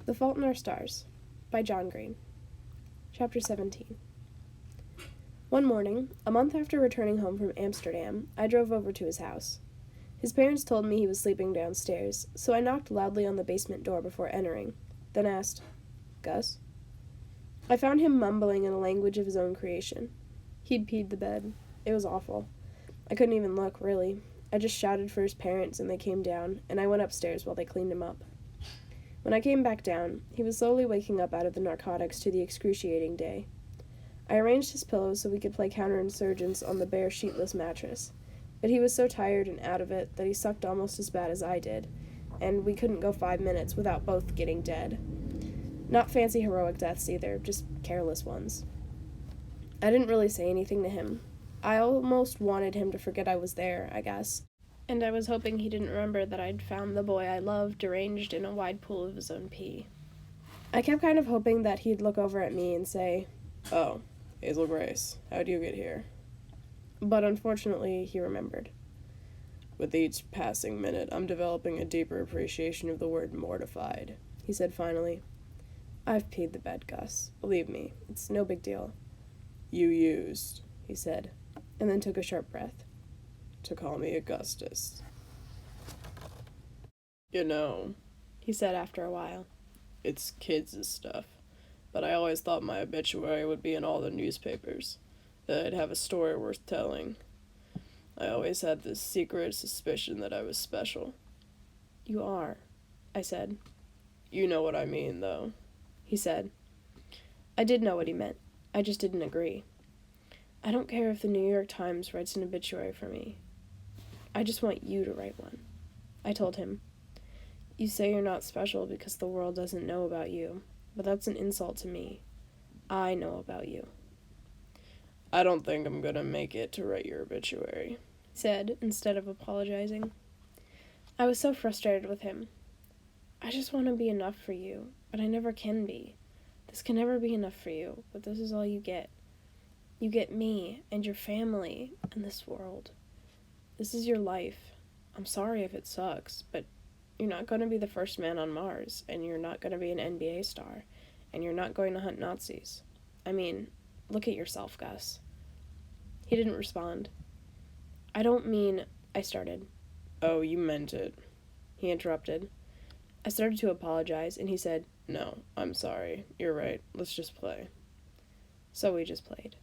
The Fault in Our Stars by John Green. Chapter 17. One morning, a month after returning home from Amsterdam, I drove over to his house. His parents told me he was sleeping downstairs, so I knocked loudly on the basement door before entering, then asked, "Gus?" I found him mumbling in a language of his own creation. He'd peed the bed. It was awful. I couldn't even look, really. I just shouted for his parents, and they came down, and I went upstairs while they cleaned him up. When I came back down, he was slowly waking up out of the narcotics to the excruciating day. I arranged his pillows so we could play counterinsurgents on the bare sheetless mattress, but he was so tired and out of it that he sucked almost as bad as I did, and we couldn't go 5 minutes without both getting dead. Not fancy heroic deaths either, just careless ones. I didn't really say anything to him. I almost wanted him to forget I was there, I guess. And I was hoping he didn't remember that I'd found the boy I loved deranged in a wide pool of his own pee. I kept kind of hoping that he'd look over at me and say, "Oh, Hazel Grace, how'd you get here?" But unfortunately, he remembered. "With each passing minute, I'm developing a deeper appreciation of the word mortified," he said finally. "I've peed the bed, Gus. Believe me, it's no big deal." "You used," he said, and then took a sharp breath, "to call me Augustus. You know," he said after a while, "it's kids' stuff, but I always thought my obituary would be in all the newspapers, that I'd have a story worth telling. I always had this secret suspicion that I was special." "You are," I said. "You know what I mean, though," he said. I did know what he meant. I just didn't agree. "I don't care if the New York Times writes an obituary for me. I just want you to write one," I told him. "You say you're not special because the world doesn't know about you, but that's an insult to me. I know about you." "I don't think I'm gonna make it to write your obituary," he said, instead of apologizing. I was so frustrated with him. "I just want to be enough for you, but I never can be. This can never be enough for you, but this is all you get. You get me, and your family, and this world. This is your life. I'm sorry if it sucks, but you're not going to be the first man on Mars, and you're not going to be an NBA star, and you're not going to hunt Nazis. I mean, look at yourself, Gus." He didn't respond. "I don't mean," I started. "Oh, you meant it," he interrupted. I started to apologize, and he said, "No, I'm sorry. You're right. Let's just play." So we just played.